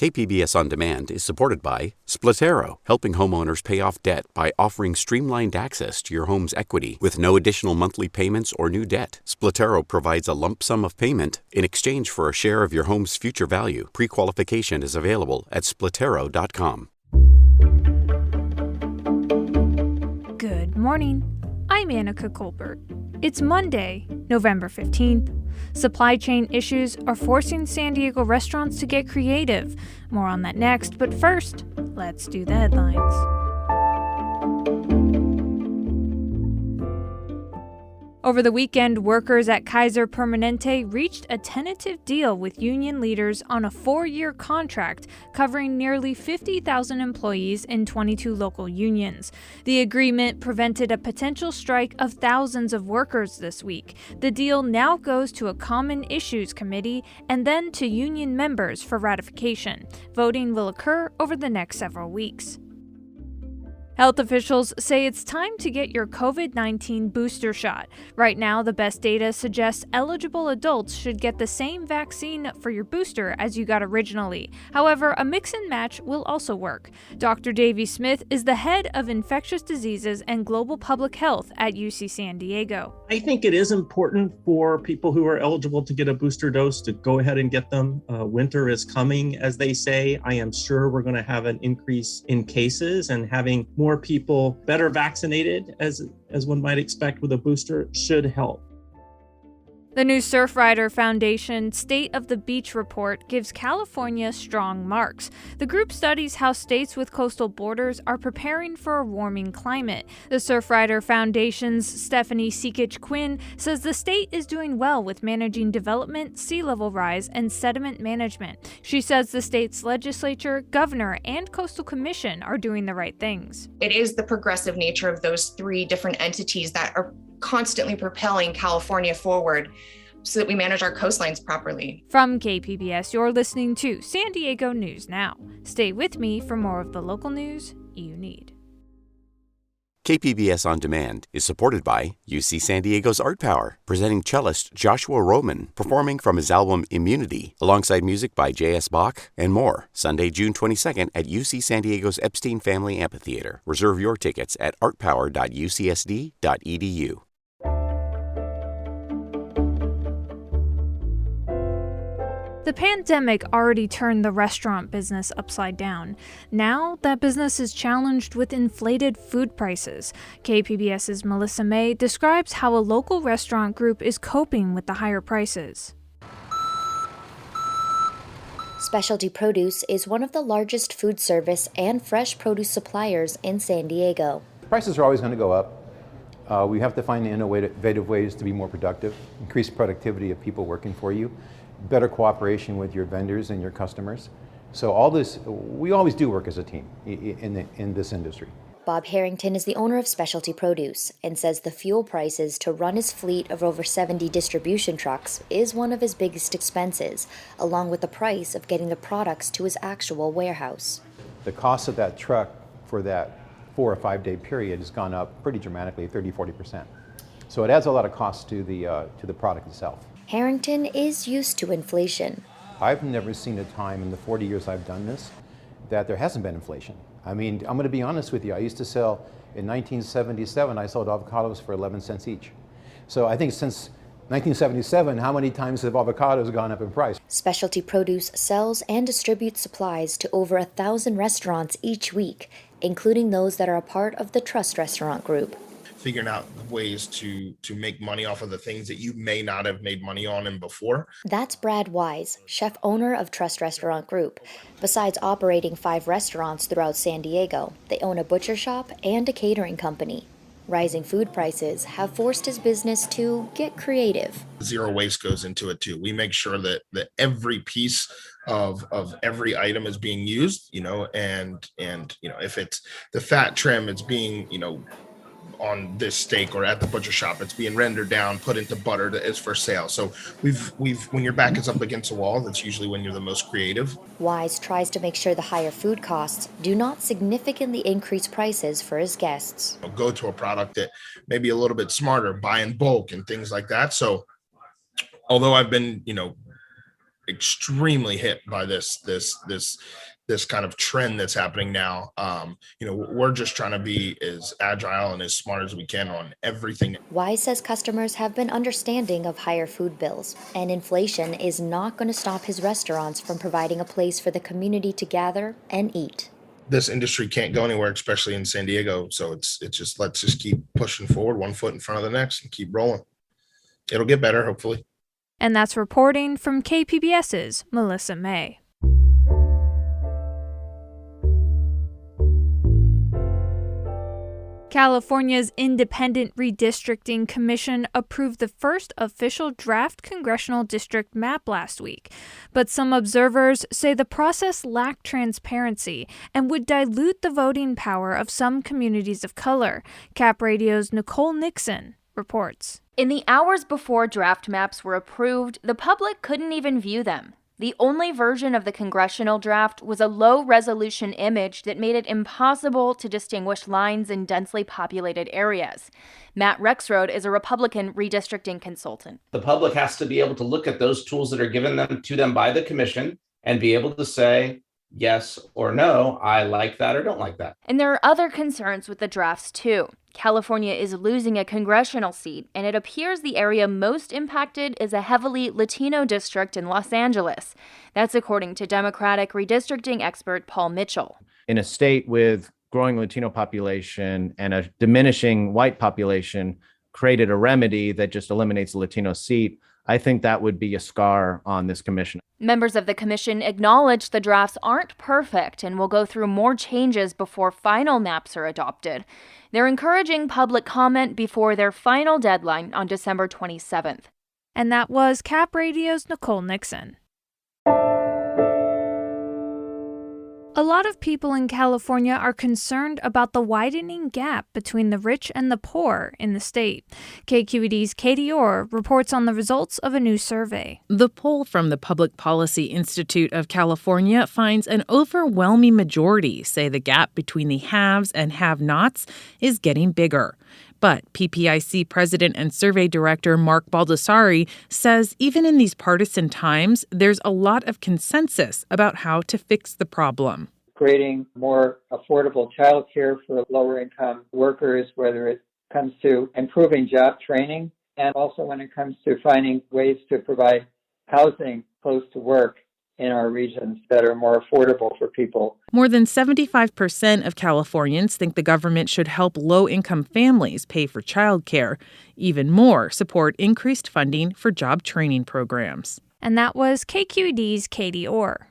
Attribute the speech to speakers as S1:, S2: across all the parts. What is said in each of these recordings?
S1: KPBS On Demand is supported by Splatero, helping homeowners pay off debt by offering streamlined access to your home's equity with no additional monthly payments or new debt. Splatero provides a lump sum of payment in exchange for a share of your home's future value. Pre-qualification is available at splatero.com.
S2: Good morning. I'm Annika Colbert. It's Monday, November 15th. Supply chain issues are forcing San Diego restaurants to get creative. More on that next, but first, let's do the headlines. Over the weekend, workers at Kaiser Permanente reached a tentative deal with union leaders on a 4-year contract covering nearly 50,000 employees in 22 local unions. The agreement prevented a potential strike of thousands of workers this week. The deal now goes to a Common Issues Committee and then to union members for ratification. Voting will occur over the next several weeks. Health officials say it's time to get your COVID-19 booster shot. Right now, the best data suggests eligible adults should get the same vaccine for your booster as you got originally. However, a mix and match will also work. Dr. Davey Smith is the head of infectious diseases and global public health at UC San Diego.
S3: I think it is important for people who are eligible to get a booster dose to go ahead and get them. Winter is coming, as they say. I am sure we're going to have an increase in cases, and having more people better vaccinated, as one might expect with a booster, should help.
S2: The new Surfrider Foundation State of the Beach report gives California strong marks. The group studies how states with coastal borders are preparing for a warming climate. The Surfrider Foundation's Stephanie Seekich-Quinn says the state is doing well with managing development, sea level rise, and sediment management. She says the state's legislature, governor, and coastal commission are doing the right things.
S4: It is the progressive nature of those three different entities that are constantly propelling California forward so that we manage our coastlines properly.
S2: From KPBS, you're listening to San Diego News Now. Stay with me for more of the local news you need.
S1: KPBS On Demand is supported by UC San Diego's Art Power, presenting cellist Joshua Roman, performing from his album Immunity, alongside music by J.S. Bach and more. Sunday, June 22nd at UC San Diego's Epstein Family Amphitheater. Reserve your tickets at artpower.ucsd.edu.
S2: The pandemic already turned the restaurant business upside down. Now, that business is challenged with inflated food prices. KPBS's Melissa May describes how a local restaurant group is coping with the higher prices.
S5: Specialty Produce is one of the largest food service and fresh produce suppliers in San Diego.
S6: Prices are always going to go up. We have to find innovative ways to be more productive, increase productivity of people working for you, better cooperation with your vendors and your customers. So all this, we always do work as a team in this industry.
S5: Bob Harrington is the owner of Specialty Produce and says the fuel prices to run his fleet of over 70 distribution trucks is one of his biggest expenses, along with the price of getting the products to his actual warehouse.
S6: The cost of that truck for that 4 or 5 day period has gone up pretty dramatically, 30-40%. So it adds a lot of cost to the product itself.
S5: Harrington is used to inflation.
S6: I've never seen a time in the 40 years I've done this that there hasn't been inflation. I mean, I'm going to be honest with you. I used to sell, in 1977, I sold avocados for 11 cents each. So I think since 1977, how many times have avocados gone up in price?
S5: Specialty Produce sells and distributes supplies to over 1,000 restaurants each week, including those that are a part of the Trust Restaurant Group.
S7: Figuring out ways to make money off of the things that you may not have made money on in before.
S5: That's Brad Wise, chef owner of Trust Restaurant Group. Besides operating 5 restaurants throughout San Diego, they own a butcher shop and a catering company. Rising food prices have forced his business to get creative.
S7: Zero waste goes into it too. We make sure that every piece of every item is being used, and if it's the fat trim, it's being, on this steak, or at the butcher shop, it's being rendered down, put into butter that is for sale. So we've when your back is up against a wall, that's usually when you're the most creative.
S5: Wise tries to make sure the higher food costs do not significantly increase prices for his guests.
S7: Go to a product that may be a little bit smarter, buy in bulk and things like that. So although I've been, extremely hit by this kind of trend that's happening now. We're just trying to be as agile and as smart as we can on everything.
S5: Wise says customers have been understanding of higher food bills, and inflation is not going to stop his restaurants from providing a place for the community to gather and eat.
S7: This industry can't go anywhere, especially in San Diego. So it's just, let's just keep pushing forward, one foot in front of the next, and keep rolling. It'll get better, hopefully.
S2: And that's reporting from KPBS's Melissa May. California's Independent Redistricting Commission approved the first official draft congressional district map last week. But some observers say the process lacked transparency and would dilute the voting power of some communities of color. Cap Radio's Nicole Nixon reports.
S8: In the hours before draft maps were approved, the public couldn't even view them. The only version of the congressional draft was a low-resolution image that made it impossible to distinguish lines in densely populated areas. Matt Rexroad is a Republican redistricting consultant.
S9: The public has to be able to look at those tools that are given to them by the commission and be able to say, yes or no, I like that or don't like that.
S8: And there are other concerns with the drafts, too. California is losing a congressional seat, and it appears the area most impacted is a heavily Latino district in Los Angeles. That's according to Democratic redistricting expert Paul Mitchell.
S10: In a state with growing Latino population and a diminishing white population, created a remedy that just eliminates the Latino seat. I think that would be a scar on this commission.
S8: Members of the commission acknowledge the drafts aren't perfect and will go through more changes before final maps are adopted. They're encouraging public comment before their final deadline on December 27th.
S2: And that was Cap Radio's Nicole Nixon. A lot of people in California are concerned about the widening gap between the rich and the poor in the state. KQED's Katie Orr reports on the results of a new survey.
S11: The poll from the Public Policy Institute of California finds an overwhelming majority say the gap between the haves and have-nots is getting bigger. But PPIC President and Survey Director Mark Baldessari says even in these partisan times, there's a lot of consensus about how to fix the problem.
S12: Creating more affordable childcare for lower-income workers, whether it comes to improving job training, and also when it comes to finding ways to provide housing close to work in our regions that are more affordable for people.
S11: More than 75% of Californians think the government should help low-income families pay for childcare. Even more support increased funding for job training programs.
S2: And that was KQED's Katie Orr.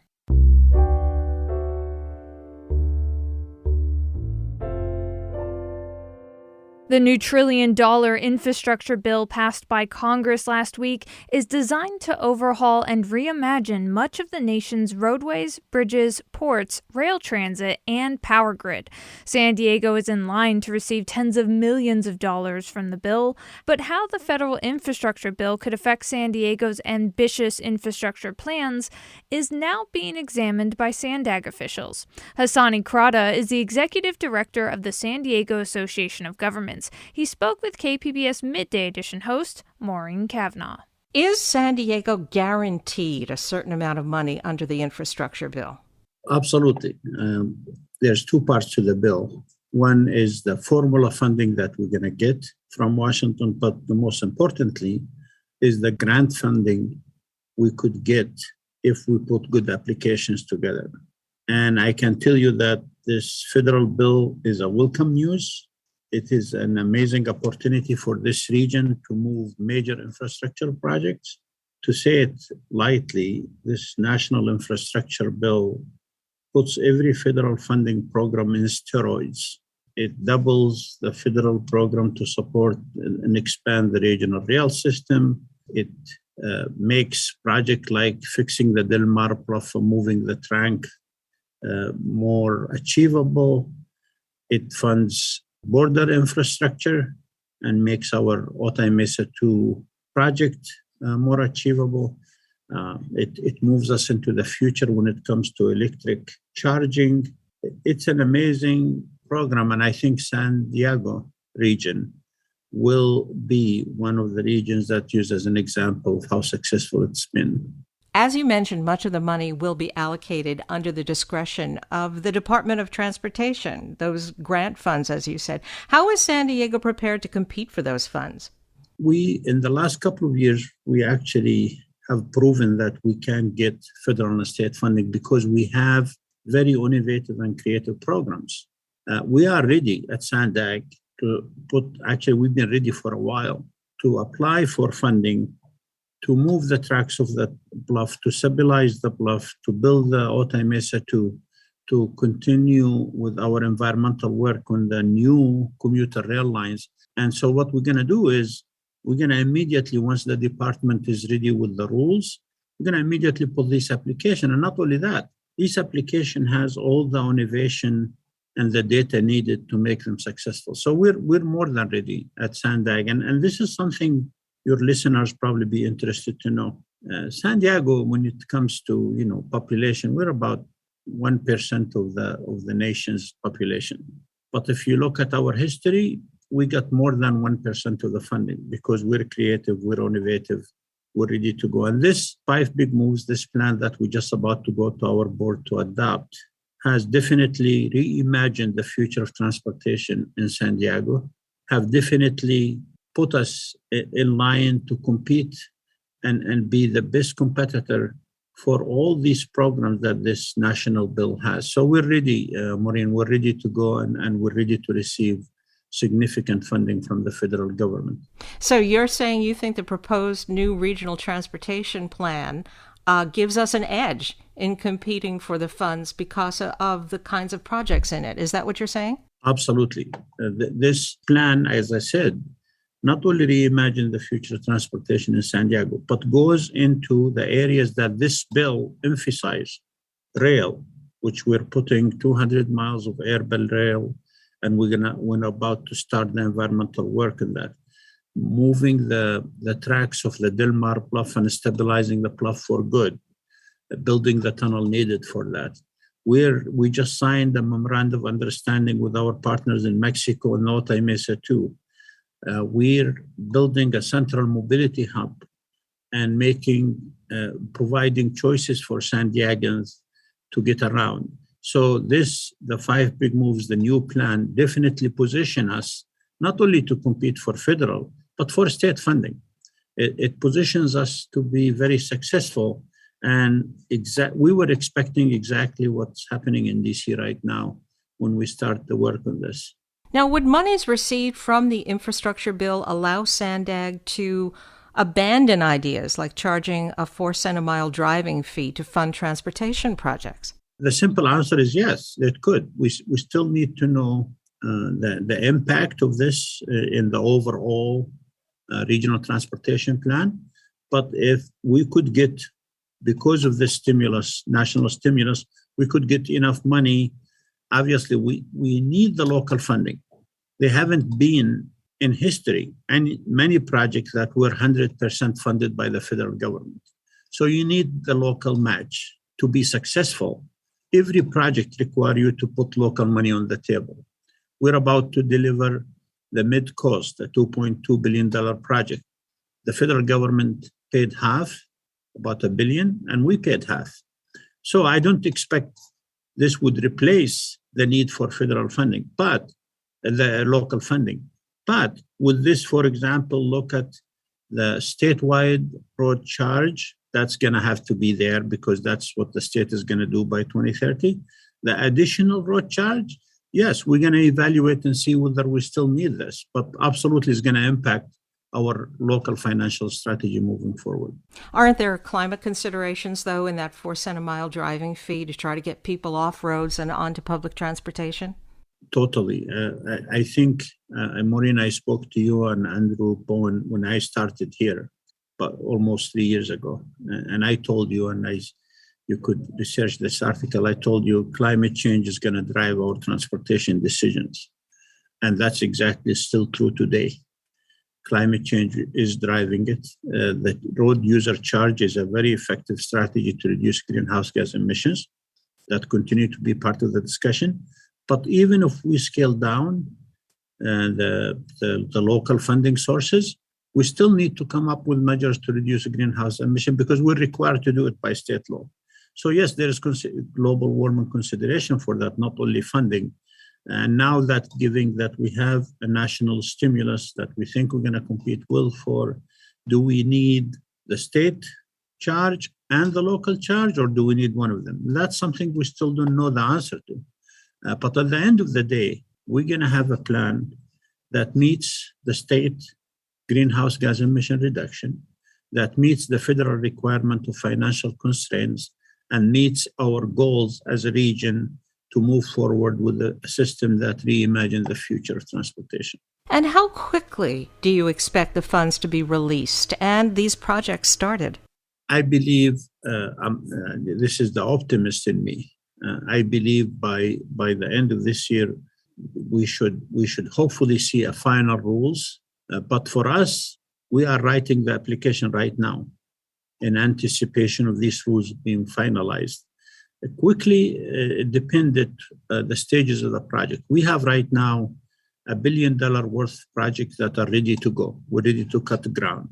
S2: The new $1 trillion infrastructure bill passed by Congress last week is designed to overhaul and reimagine much of the nation's roadways, bridges, ports, rail transit, and power grid. San Diego is in line to receive tens of millions of dollars from the bill, but how the federal infrastructure bill could affect San Diego's ambitious infrastructure plans is now being examined by SANDAG officials. Hassani Krata is the executive director of the San Diego Association of Governments. He spoke with KPBS Midday Edition host Maureen Kavanaugh.
S13: Is San Diego guaranteed a certain amount of money under the infrastructure bill?
S14: Absolutely. There's two parts to the bill. One is the formula funding that we're going to get from Washington, but the most importantly is the grant funding we could get if we put good applications together. And I can tell you that this federal bill is a welcome news. It is an amazing opportunity for this region to move major infrastructure projects. To say it lightly, this national infrastructure bill puts every federal funding program in steroids. It doubles the federal program to support and expand the regional rail system. It makes projects like fixing the Del Mar Bluff or moving the trunk more achievable. It funds border infrastructure and makes our Otay Mesa 2 project more achievable. It moves us into the future when it comes to electric charging. It's an amazing program, and I think San Diego region will be one of the regions that use as an example of how successful it's been.
S13: As you mentioned, much of the money will be allocated under the discretion of the Department of Transportation, those grant funds, as you said. How is San Diego prepared to compete for those funds?
S14: In the last couple of years, we actually have proven that we can get federal and state funding because we have very innovative and creative programs. We are ready at Sandag we've been ready for a while to apply for funding to move the tracks of the bluff, to stabilize the bluff, to build the Otay Mesa to continue with our environmental work on the new commuter rail lines. And so what we're going to do is we're going to immediately, once the department is ready with the rules, we're going to immediately put this application. And not only that, this application has all the innovation and the data needed to make them successful. So we're more than ready at Sandag. And this is something your listeners probably be interested to know. San Diego, when it comes to population, we're about 1% of the nation's population. But if you look at our history, we got more than 1% of the funding because we're creative, we're innovative, we're ready to go. And this 5 big moves, this plan that we're just about to go to our board to adopt, has definitely reimagined the future of transportation in San Diego, have definitely put us in line to compete and be the best competitor for all these programs that this national bill has. So we're ready, Maureen, we're ready to go and we're ready to receive significant funding from the federal government.
S13: So you're saying you think the proposed new regional transportation plan gives us an edge in competing for the funds because of the kinds of projects in it. Is that what you're saying?
S14: Absolutely. This plan, as I said, not only reimagine the future of transportation in San Diego, but goes into the areas that this bill emphasizes. Rail, which we're putting 200 miles of air-belt rail, and we're about to start the environmental work in that. Moving the tracks of the Del Mar Bluff and stabilizing the bluff for good, building the tunnel needed for that. We just signed a memorandum of understanding with our partners in Mexico and Otay Mesa too. We're building a central mobility hub and providing choices for San Diegans to get around. So the 5 big moves, the new plan, definitely position us not only to compete for federal, but for state funding. It positions us to be very successful. And we were expecting exactly what's happening in DC right now when we start the work on this.
S13: Now, would monies received from the infrastructure bill allow Sandag to abandon ideas like charging a 4-cent a mile driving fee to fund transportation projects?
S14: The simple answer is yes, it could. We still need to know the impact of this in the overall regional transportation plan. But if we could get, because of this stimulus, national stimulus, we could get enough money. Obviously, we need the local funding. They haven't been in history and many projects that were 100% funded by the federal government. So you need the local match to be successful. Every project requires you to put local money on the table. We're about to deliver the mid-coast, a $2.2 billion project. The federal government paid half, about $1 billion, and we paid half. So I don't expect this would replace the need for federal funding, but the local funding. But with this, for example, look at the statewide road charge. That's going to have to be there because that's what the state is going to do by 2030. The additional road charge, yes, we're going to evaluate and see whether we still need this, but absolutely is going to impact our local financial strategy moving forward.
S13: Aren't there climate considerations, though, in that 4-cent a mile driving fee to try to get people off roads and onto public transportation?
S14: Totally. I think, Maureen, I spoke to you and Andrew Bowen when I started here, but almost 3 years ago. And I told you, and you could research this article, I told you climate change is going to drive our transportation decisions. And that's exactly still true today. Climate change is driving it. The road user charge is a very effective strategy to reduce greenhouse gas emissions that continue to be part of the discussion. But even if we scale down the local funding sources, We still need to come up with measures to reduce greenhouse emission because we're required to do it by state law. So yes, there is global warming consideration for that, not only funding. And now that giving that we have a national stimulus that we think we're going to compete well for, do we need the state charge and the local charge, or do we need one of them? That's something we still don't know the answer to. But at the end of the day, we're going to have a plan that meets the state greenhouse gas emission reduction, that meets the federal requirement of financial constraints, and meets our goals as a region to move forward with a system that reimagines the future of transportation.
S13: And how quickly do you expect the funds to be released and these projects started?
S14: I believe, this is the optimist in me. I believe by the end of this year, we should hopefully see a final rules. But for us, we are writing the application right now in anticipation of these rules being finalized. Quickly, depended the stages of the project. We have right now $1 billion worth of projects that are ready to go. We're ready to cut the ground.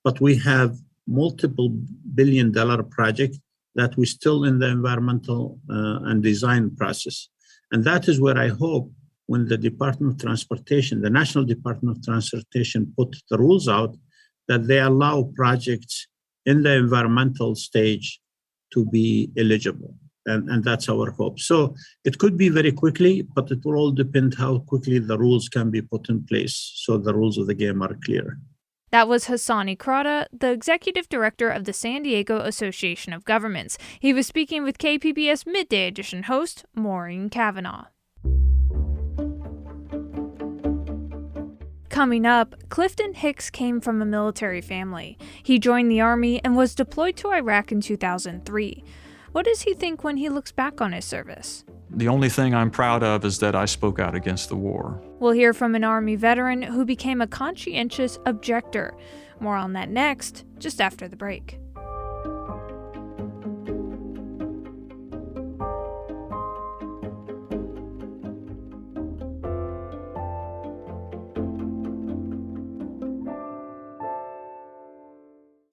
S14: But we have multiple $1 billion projects that we're still in the environmental and design process. And that is where I hope when the Department of Transportation, the National Department of Transportation put the rules out, that they allow projects in the environmental stage to be eligible. And that's our hope. So it could be very quickly, but it will all depend how quickly the rules can be put in place so the rules of the game are clear.
S2: That was Hassani Krata, the executive director of the San Diego Association of Governments. He was speaking with KPBS Midday Edition host Maureen Cavanaugh. Coming up, Clifton Hicks came from a military family. He joined the Army and was deployed to Iraq in 2003. What does he think when he looks back on his service?
S15: The only thing I'm proud of is that I spoke out against the war.
S2: We'll hear from an Army veteran who became a conscientious objector. More on that next, just after the break.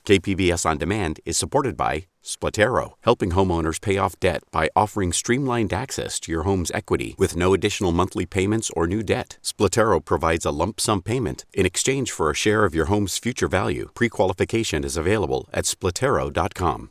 S1: KPBS On Demand is supported by Splatero, helping homeowners pay off debt by offering streamlined access to your home's equity with no additional monthly payments or new debt. Splatero provides a lump sum payment in exchange for a share of your home's future value. Pre-qualification is available at splatero.com.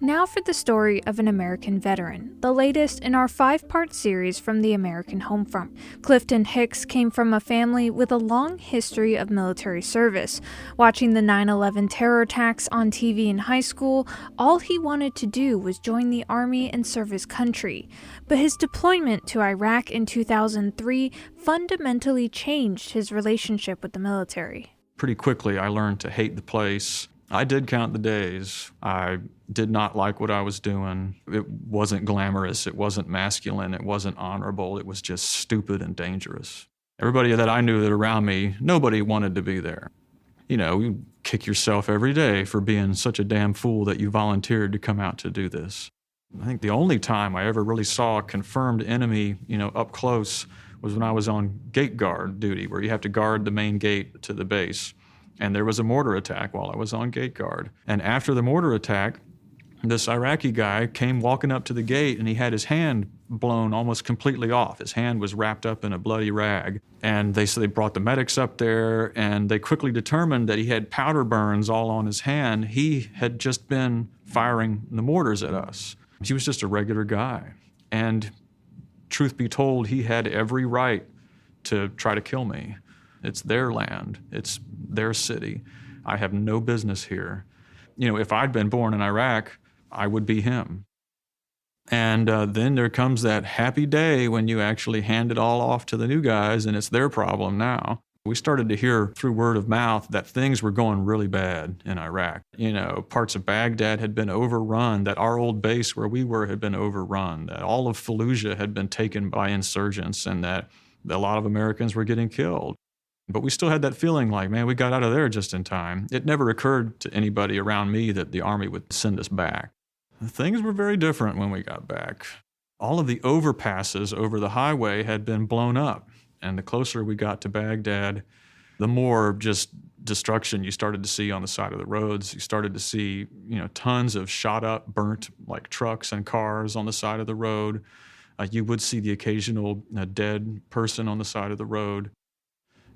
S2: Now for the story of an American veteran, the latest in our 5-part series from the American Homefront. Clifton Hicks came from a family with a long history of military service. Watching the 9/11 terror attacks on TV in high school, all he wanted to do was join the Army and serve his country. But his deployment to Iraq in 2003 fundamentally changed his relationship with the military.
S15: Pretty quickly, I learned to hate the place. I did count the days. I did not like what I was doing. It wasn't glamorous. It wasn't masculine. It wasn't honorable. It was just stupid and dangerous. Everybody that I knew that around me, nobody wanted to be there. You know, you kick yourself every day for being such a damn fool that you volunteered to come out to do this. I think the only time I ever really saw a confirmed enemy, up close was when I was on gate guard duty, where you have to guard the main gate to the base. And there was a mortar attack while I was on gate guard. And after the mortar attack, this Iraqi guy came walking up to the gate and he had his hand blown almost completely off. His hand was wrapped up in a bloody rag. And they brought the medics up there and they quickly determined that he had powder burns all on his hand. He had just been firing the mortars at us. He was just a regular guy. And truth be told, he had every right to try to kill me. It's their land. It's their city. I have no business here. If I'd been born in Iraq, I would be him. And then there comes that happy day when you actually hand it all off to the new guys and it's their problem now. We started to hear through word of mouth that things were going really bad in Iraq. Parts of Baghdad had been overrun, that our old base where we were had been overrun, that all of Fallujah had been taken by insurgents and that a lot of Americans were getting killed. But we still had that feeling like, man, we got out of there just in time. It never occurred to anybody around me that the Army would send us back. Things were very different when we got back. all of the overpasses over the highway had been blown up. And the closer we got to Baghdad, the more just destruction you started to see on the side of the roads. You started to see, tons of shot up, burnt like trucks and cars on the side of the road. You would see the occasional dead person on the side of the road.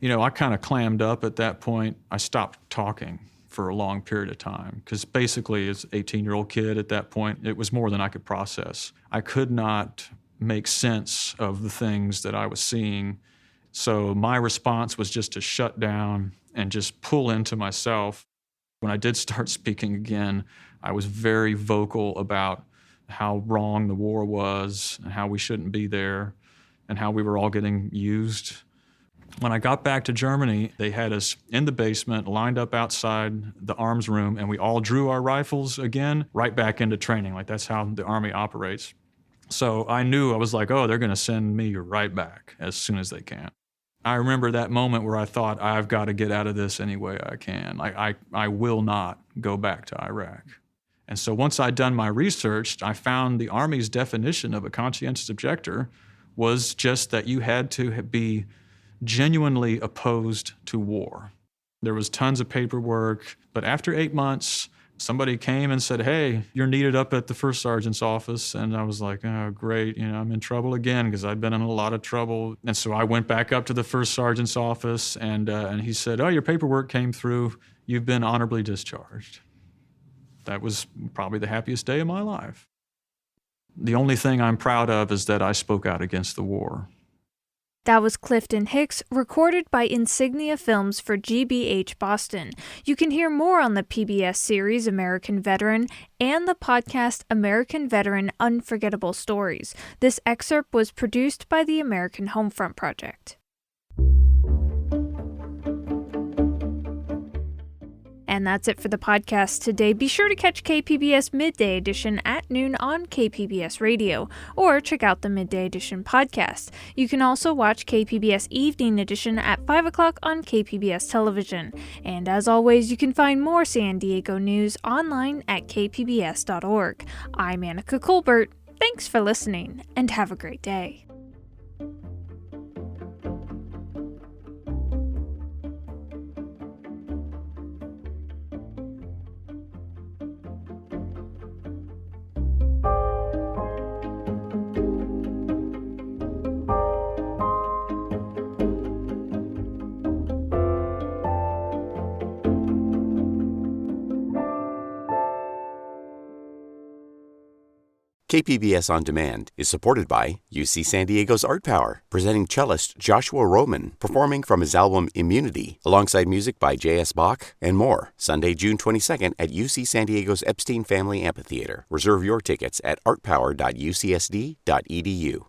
S15: I kind of clammed up at that point. I stopped talking for a long period of time because basically as an 18-year-old kid at that point, it was more than I could process. I could not make sense of the things that I was seeing. So my response was just to shut down and just pull into myself. When I did start speaking again, I was very vocal about how wrong the war was and how we shouldn't be there and how we were all getting used. When I got back to Germany, they had us in the basement, lined up outside the arms room, and we all drew our rifles again, right back into training. Like, that's how the Army operates. So I knew, I was like, oh, they're going to send me right back as soon as they can. I remember that moment where I thought, I've got to get out of this any way I can. I will not go back to Iraq. And so once I'd done my research, I found the Army's definition of a conscientious objector was just that you had to be genuinely opposed to war. There was tons of paperwork, but after 8 months, somebody came and said, hey, you're needed up at the first sergeant's office. And I was like, oh, great, I'm in trouble again because I'd been in a lot of trouble. And so I went back up to the first sergeant's office and he said, oh, your paperwork came through. You've been honorably discharged. That was probably the happiest day of my life. The only thing I'm proud of is that I spoke out against the war.
S2: That was Clifton Hicks, recorded by Insignia Films for GBH Boston. You can hear more on the PBS series American Veteran and the podcast American Veteran Unforgettable Stories. This excerpt was produced by the American Homefront Project. And that's it for the podcast today. Be sure to catch KPBS Midday Edition at noon on KPBS Radio, or check out the Midday Edition podcast. You can also watch KPBS Evening Edition at 5 o'clock on KPBS Television. And as always, you can find more San Diego news online at kpbs.org. I'm Annika Colbert. Thanks for listening, and have a great day.
S1: KPBS On Demand is supported by UC San Diego's Art Power, presenting cellist Joshua Roman, performing from his album Immunity, alongside music by J.S. Bach and more, Sunday, June 22nd at UC San Diego's Epstein Family Amphitheater. Reserve your tickets at artpower.ucsd.edu.